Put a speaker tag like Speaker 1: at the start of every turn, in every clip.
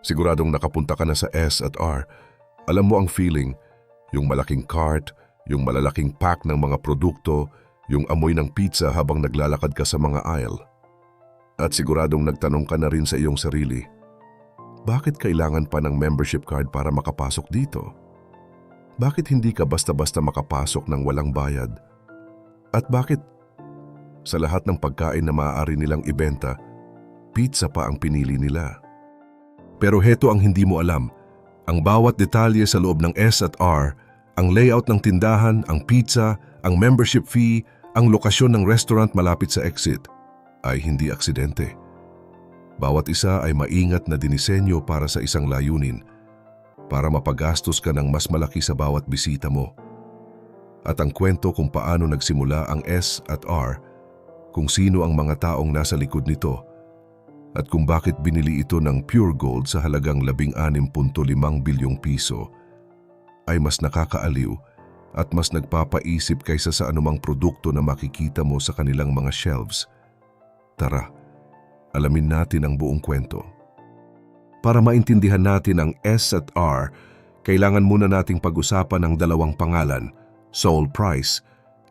Speaker 1: Siguradong nakapunta ka na sa S at R. Alam mo ang feeling, yung malaking cart, yung malalaking pack ng mga produkto, yung amoy ng pizza habang naglalakad ka sa mga aisle. At siguradong nagtanong ka na rin sa iyong sarili, bakit kailangan pa ng membership card para makapasok dito? Bakit hindi ka basta-basta makapasok ng walang bayad? At bakit sa lahat ng pagkain na maaari nilang ibenta, pizza pa ang pinili nila? Pero heto ang hindi mo alam, ang bawat detalye sa loob ng S at R, ang layout ng tindahan, ang pizza, ang membership fee, ang lokasyon ng restaurant malapit sa exit, ay hindi aksidente. Bawat isa ay maingat na dinisenyo para sa isang layunin, para mapagastos ka ng mas malaki sa bawat bisita mo. At ang kwento kung paano nagsimula ang S at R, kung sino ang mga taong nasa likod nito, at kung bakit binili ito ng pure gold sa halagang 16.5 bilyong piso, ay mas nakakaaliw at mas nagpapaisip kaysa sa anumang produkto na makikita mo sa kanilang mga shelves. Tara, alamin natin ang buong kwento. Para maintindihan natin ang S at R, kailangan muna nating pag-usapan ang dalawang pangalan, Saul Price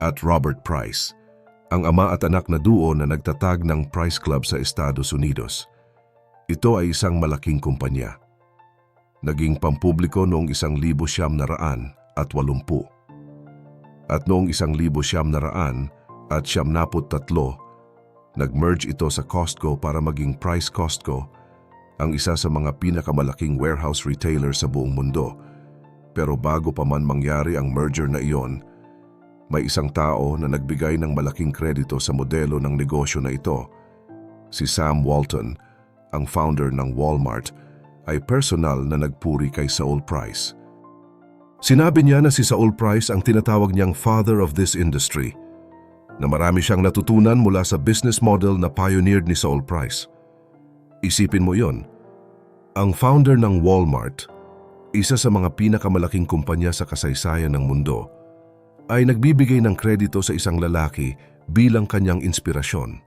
Speaker 1: at Robert Price, ang ama at anak na duo na nagtatag ng Price Club sa Estados Unidos. Ito ay isang malaking kumpanya. Naging pampubliko noong 1980. At noong 1983, nag-merge ito sa Costco para maging Price Costco, ang isa sa mga pinakamalaking warehouse retailer sa buong mundo. Pero bago pa man mangyari ang merger na iyon, may isang tao na nagbigay ng malaking kredito sa modelo ng negosyo na ito. Si Sam Walton, ang founder ng Walmart, ay personal na nagpuri kay Saul Price. Sinabi niya na si Saul Price ang tinatawag niyang father of this industry, na marami siyang natutunan mula sa business model na pioneered ni Saul Price. Isipin mo yon, ang founder ng Walmart, isa sa mga pinakamalaking kumpanya sa kasaysayan ng mundo, ay nagbibigay ng kredito sa isang lalaki bilang kanyang inspirasyon.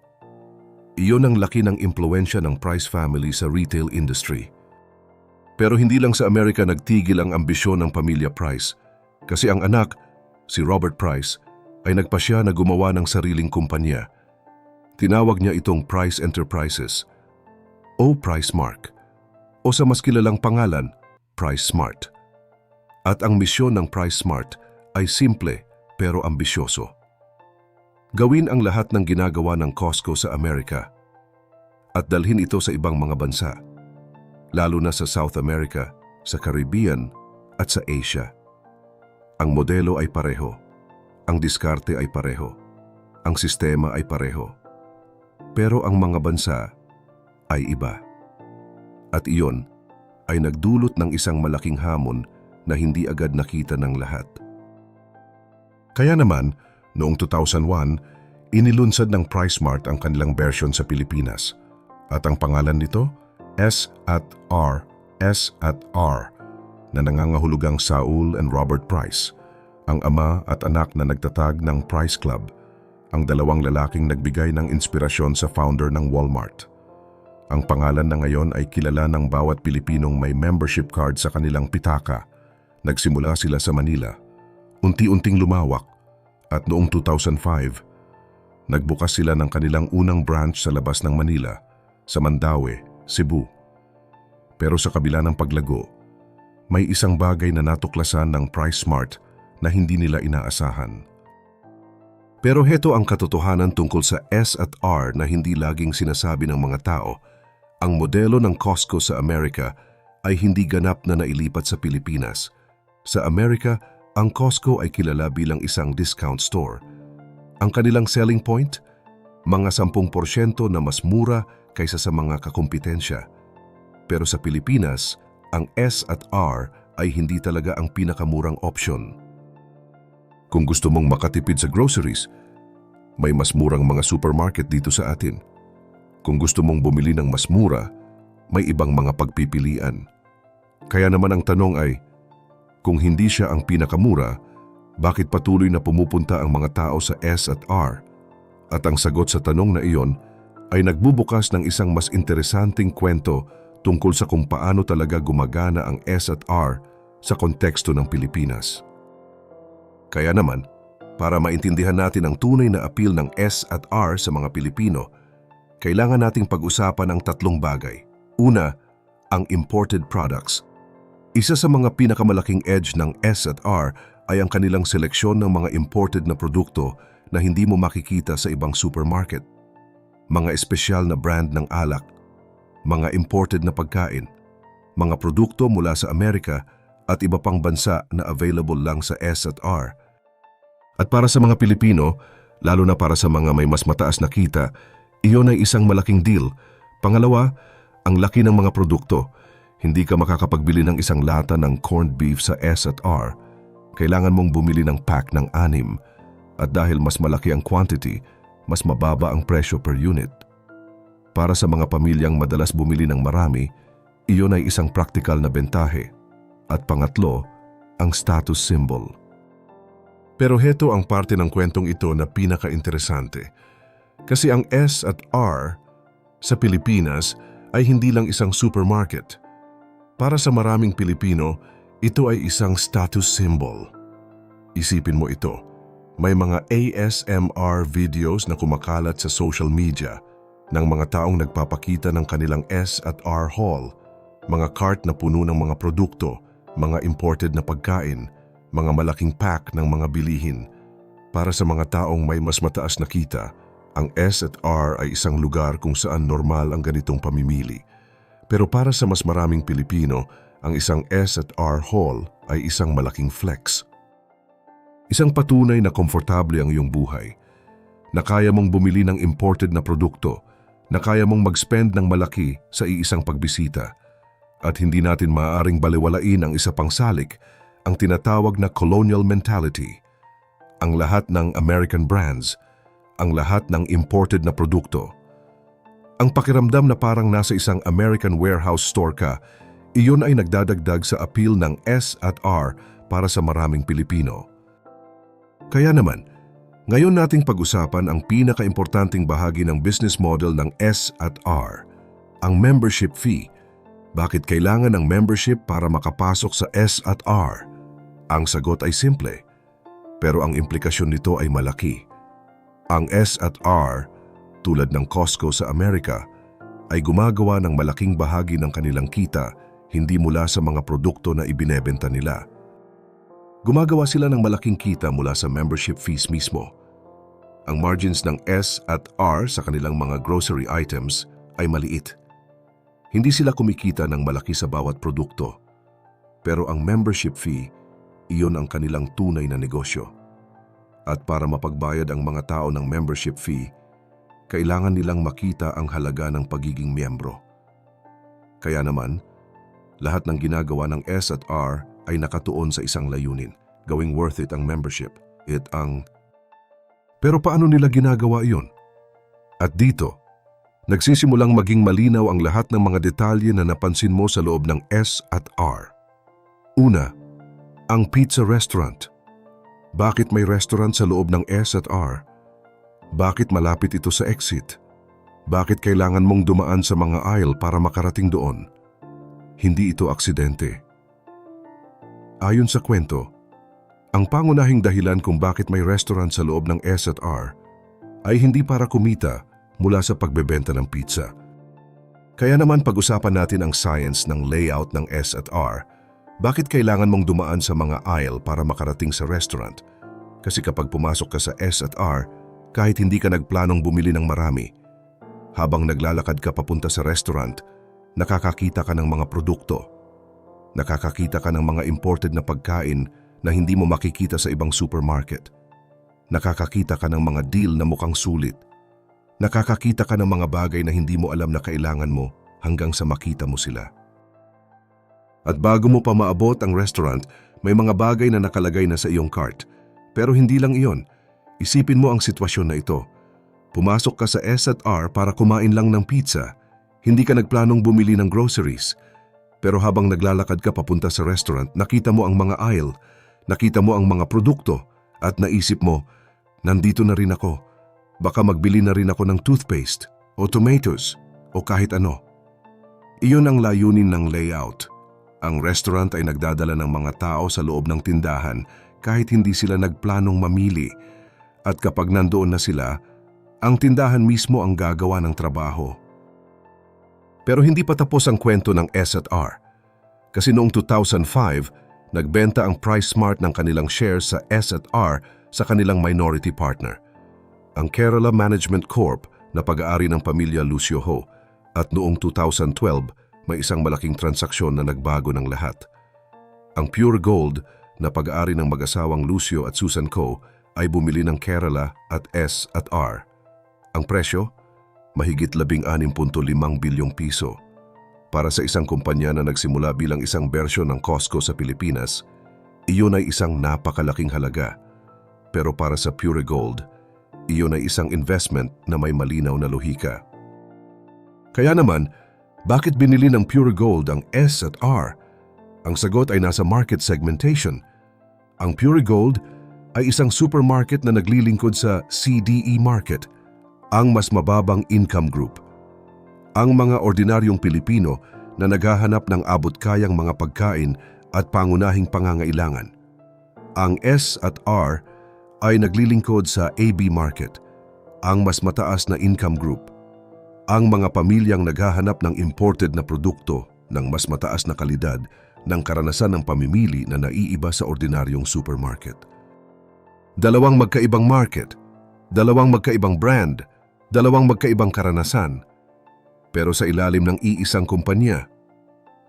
Speaker 1: Iyon ang laki ng impluwensya ng Price family sa retail industry. Pero hindi lang sa Amerika nagtigil ang ambisyon ng pamilya Price, kasi ang anak, si Robert Price, ay nagpasya na gumawa ng sariling kumpanya. Tinawag niya itong Price Enterprises o Price Mark, o sa mas kilalang pangalan, Price Smart. At ang misyon ng Price Smart ay simple pero ambisyoso. Gawin ang lahat ng ginagawa ng Costco sa Amerika at dalhin ito sa ibang mga bansa, lalo na sa South America, sa Caribbean at sa Asia. Ang modelo ay pareho. Ang diskarte ay pareho. Ang sistema ay pareho. Pero ang mga bansa ay iba. At iyon ay nagdulot ng isang malaking hamon na hindi agad nakita ng lahat. Kaya naman, noong 2001, inilunsad ng Price Mart ang kanilang version sa Pilipinas. At ang pangalan nito, S at R, na nangangahulugang Saul and Robert Price, ang ama at anak na nagtatag ng Price Club, ang dalawang lalaking nagbigay ng inspirasyon sa founder ng Walmart. Ang pangalan na ngayon ay kilala ng bawat Pilipinong may membership card sa kanilang pitaka. Nagsimula sila sa Manila, unti-unting lumawak, at noong 2005, nagbukas sila ng kanilang unang branch sa labas ng Manila, sa Mandaue, Cebu. Pero sa kabila ng paglago, may isang bagay na natuklasan ng Price Smart na hindi nila inaasahan. Pero heto ang katotohanan tungkol sa S at R na hindi laging sinasabi ng mga tao. Ang modelo ng Costco sa Amerika ay hindi ganap na nailipat sa Pilipinas. Sa Amerika, ang Costco ay kilala bilang isang discount store. Ang kanilang selling point? Mga 10% na mas mura kaysa sa mga kakumpetensya. Pero sa Pilipinas, ang S at R ay hindi talaga ang pinakamurang option. Kung gusto mong makatipid sa groceries, may mas murang mga supermarket dito sa atin. Kung gusto mong bumili ng mas mura, may ibang mga pagpipilian. Kaya naman ang tanong ay, kung hindi siya ang pinakamura, bakit patuloy na pumupunta ang mga tao sa S at R? At ang sagot sa tanong na iyon ay nagbubukas ng isang mas interesanting kwento tungkol sa kung paano talaga gumagana ang S&R sa konteksto ng Pilipinas. Kaya naman, para maintindihan natin ang tunay na appeal ng S&R sa mga Pilipino, kailangan nating pag-usapan ang tatlong bagay. Una, ang imported products. Isa sa mga pinakamalaking edge ng S&R ay ang kanilang seleksyon ng mga imported na produkto na hindi mo makikita sa ibang supermarket. Mga espesyal na brand ng alak, mga imported na pagkain, mga produkto mula sa Amerika at iba pang bansa na available lang sa S&R. At para sa mga Pilipino, lalo na para sa mga may mas mataas na kita, iyon ay isang malaking deal. Pangalawa, ang laki ng mga produkto. Hindi ka makakapagbili ng isang lata ng corned beef sa S&R. Kailangan mong bumili ng pack ng 6. At dahil mas malaki ang quantity, mas mababa ang presyo per unit. Para sa mga pamilyang madalas bumili ng marami, iyon ay isang praktikal na bentahe. At pangatlo, ang status symbol. Pero heto ang parte ng kwentong ito na pinaka-interesante. Kasi ang S&R sa Pilipinas ay hindi lang isang supermarket. Para sa maraming Pilipino, ito ay isang status symbol. Isipin mo ito, may mga ASMR videos na kumakalat sa social media ng mga taong nagpapakita ng kanilang S&R haul, mga cart na puno ng mga produkto, mga imported na pagkain, mga malaking pack ng mga bilihin. Para sa mga taong may mas mataas na kita, ang S&R ay isang lugar kung saan normal ang ganitong pamimili. Pero para sa mas maraming Pilipino, ang isang S&R haul ay isang malaking flex. Isang patunay na komportable ang iyong buhay, na kaya mong bumili ng imported na produkto, na kaya mong mag-spend ng malaki sa iisang pagbisita. At hindi natin maaaring baliwalain ang isa pang salik, ang tinatawag na colonial mentality. Ang lahat ng American brands, ang lahat ng imported na produkto. Ang pakiramdam na parang nasa isang American warehouse store ka, iyon ay nagdadagdag sa appeal ng S&R para sa maraming Pilipino. Kaya naman, ngayon nating pag-usapan ang pinaka-importanting bahagi ng business model ng S&R, ang membership fee. Bakit kailangan ng membership para makapasok sa S&R? Ang sagot ay simple, pero ang implikasyon nito ay malaki. Ang S&R, tulad ng Costco sa Amerika, ay gumagawa ng malaking bahagi ng kanilang kita hindi mula sa mga produkto na ibinebenta nila. Gumagawa sila ng malaking kita mula sa membership fees mismo. Ang margins ng S&R sa kanilang mga grocery items ay maliit. Hindi sila kumikita ng malaki sa bawat produkto. Pero ang membership fee, iyon ang kanilang tunay na negosyo. At para mapagbayad ang mga tao ng membership fee, kailangan nilang makita ang halaga ng pagiging miyembro. Kaya naman, lahat ng ginagawa ng S&R ay nakatuon sa isang layunin, gawing worth it ang membership. Pero paano nila ginagawa iyon? At dito, nagsisimulang maging malinaw ang lahat ng mga detalye na napansin mo sa loob ng S&R. Una, ang pizza restaurant. Bakit may restaurant sa loob ng S&R? Bakit malapit ito sa exit? Bakit kailangan mong dumaan sa mga aisle para makarating doon? Hindi ito aksidente. Ayon sa kwento, ang pangunahing dahilan kung bakit may restaurant sa loob ng S&R ay hindi para kumita mula sa pagbebenta ng pizza. Kaya naman pag-usapan natin ang science ng layout ng S&R. Bakit kailangan mong dumaan sa mga aisle para makarating sa restaurant? Kasi kapag pumasok ka sa S&R, kahit hindi ka nagplanong bumili ng marami, habang naglalakad ka papunta sa restaurant, nakakakita ka ng mga produkto. Nakakakita ka ng mga imported na pagkain na hindi mo makikita sa ibang supermarket. Nakakakita ka ng mga deal na mukhang sulit. Nakakakita ka ng mga bagay na hindi mo alam na kailangan mo hanggang sa makita mo sila. At bago mo pa maabot ang restaurant, may mga bagay na nakalagay na sa iyong cart. Pero hindi lang iyon. Isipin mo ang sitwasyon na ito. Pumasok ka sa S&R para kumain lang ng pizza. Hindi ka nagplanong bumili ng groceries. Pero habang naglalakad ka papunta sa restaurant, nakita mo ang mga aisle, nakita mo ang mga produkto, at naisip mo, nandito na rin ako. Baka magbili na rin ako ng toothpaste, o tomatoes, o kahit ano. Iyon ang layunin ng layout. Ang restaurant ay nagdadala ng mga tao sa loob ng tindahan kahit hindi sila nagplanong mamili. At kapag nandoon na sila, ang tindahan mismo ang gagawa ng trabaho. Pero hindi pa tapos ang kwento ng S&R. Kasi noong 2005, nagbenta ang PriceSmart ng kanilang shares sa S&R sa kanilang minority partner, ang Kerala Management Corp na pag-aari ng pamilya Lucio Ho. At noong 2012, may isang malaking transaksyon na nagbago ng lahat. Ang Pure Gold na pag-aari ng mag-asawang Lucio at Susan Ko ay bumili ng Kerala at S&R. Ang presyo? Mahigit 16.5 bilyong piso. Para sa isang kumpanya na nagsimula bilang isang bersyon ng Costco sa Pilipinas, iyon ay isang napakalaking halaga. Pero para sa Pure Gold, iyon ay isang investment na may malinaw na lohika. Kaya naman, bakit binili ng Pure Gold ang S&R? Ang sagot ay nasa market segmentation. Ang Pure Gold ay isang supermarket na naglilingkod sa CDE market, ang mas mababang income group. Ang mga ordinaryong Pilipino na naghahanap ng abot-kayang mga pagkain at pangunahing pangangailangan. Ang S&R ay naglilingkod sa AB market, ang mas mataas na income group. Ang mga pamilyang naghahanap ng imported na produkto ng mas mataas na kalidad ng karanasan ng pamimili na naiiba sa ordinaryong supermarket. Dalawang magkaibang market, dalawang magkaibang brand, dalawang magkaibang karanasan, pero sa ilalim ng iisang kumpanya.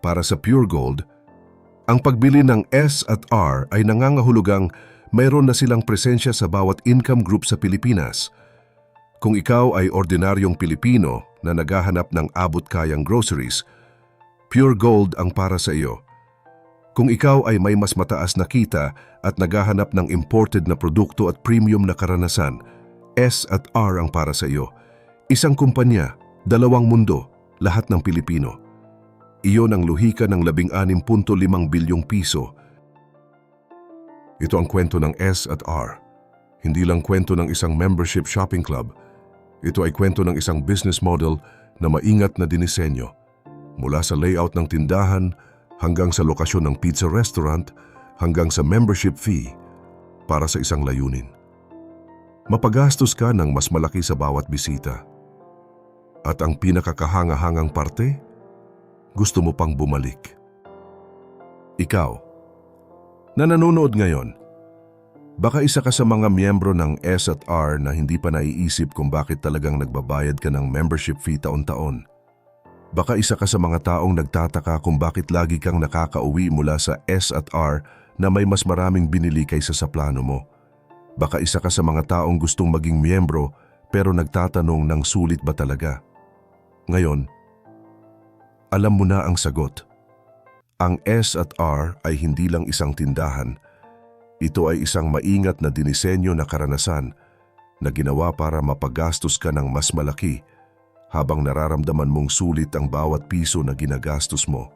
Speaker 1: Para sa Pure Gold, ang pagbili ng S&R ay nangangahulugang mayroon na silang presensya sa bawat income group sa Pilipinas. Kung ikaw ay ordinaryong Pilipino na naghahanap ng abot-kayang groceries, Pure Gold ang para sa iyo. Kung ikaw ay may mas mataas na kita at naghahanap ng imported na produkto at premium na karanasan, S&R ang para sa iyo. Isang kumpanya, dalawang mundo, lahat ng Pilipino. Iyon ang lohika ng 16.5 bilyong piso. Ito ang kwento ng S&R. Hindi lang kwento ng isang membership shopping club. Ito ay kwento ng isang business model na maingat na dinisenyo. Mula sa layout ng tindahan, hanggang sa lokasyon ng pizza restaurant, hanggang sa membership fee, para sa isang layunin. Mapagastos ka ng mas malaki sa bawat bisita. At ang pinakakahanga-hangang parte, gusto mo pang bumalik. Ikaw, na nanonood ngayon, baka isa ka sa mga miyembro ng S&R na hindi pa naiisip kung bakit talagang nagbabayad ka ng membership fee taon-taon. Baka isa ka sa mga taong nagtataka kung bakit lagi kang nakakauwi mula sa S&R na may mas maraming binili kaysa sa plano mo. Baka isa ka sa mga taong gustong maging miyembro pero nagtatanong ng sulit ba talaga. Ngayon, alam mo na ang sagot. Ang S&R ay hindi lang isang tindahan. Ito ay isang maingat na dinisenyo na karanasan na ginawa para mapagastos ka ng mas malaki habang nararamdaman mong sulit ang bawat piso na ginagastos mo.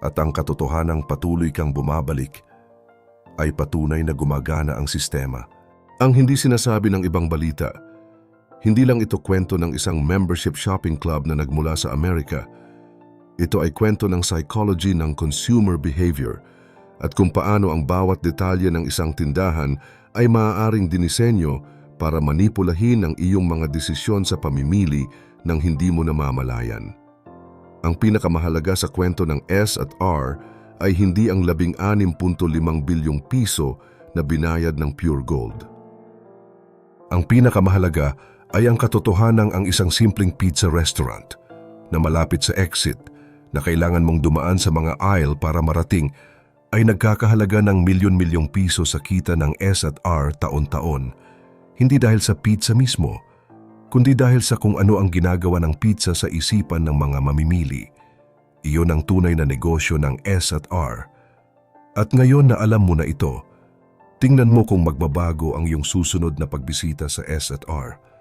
Speaker 1: At ang katotohanang patuloy kang bumabalik ay patunay na gumagana ang sistema. Ang hindi sinasabi ng ibang balita, hindi lang ito kwento ng isang membership shopping club na nagmula sa Amerika. Ito ay kwento ng psychology ng consumer behavior at kung paano ang bawat detalye ng isang tindahan ay maaaring dinisenyo para manipulahin ang iyong mga desisyon sa pamimili nang hindi mo namamalayan. Ang pinakamahalaga sa kwento ng S&R ay hindi ang 16.5 bilyong piso na binayad ng Pure Gold. Ang pinakamahalaga ay ang katotohanang ang isang simpleng pizza restaurant na malapit sa exit na kailangan mong dumaan sa mga aisle para marating ay nagkakahalaga ng milyon-milyong piso sa kita ng S&R taon-taon. Hindi dahil sa pizza mismo, kundi dahil sa kung ano ang ginagawa ng pizza sa isipan ng mga mamimili. Iyon ang tunay na negosyo ng S&R. At ngayon na alam mo na ito, tingnan mo kung magbabago ang iyong susunod na pagbisita sa S&R.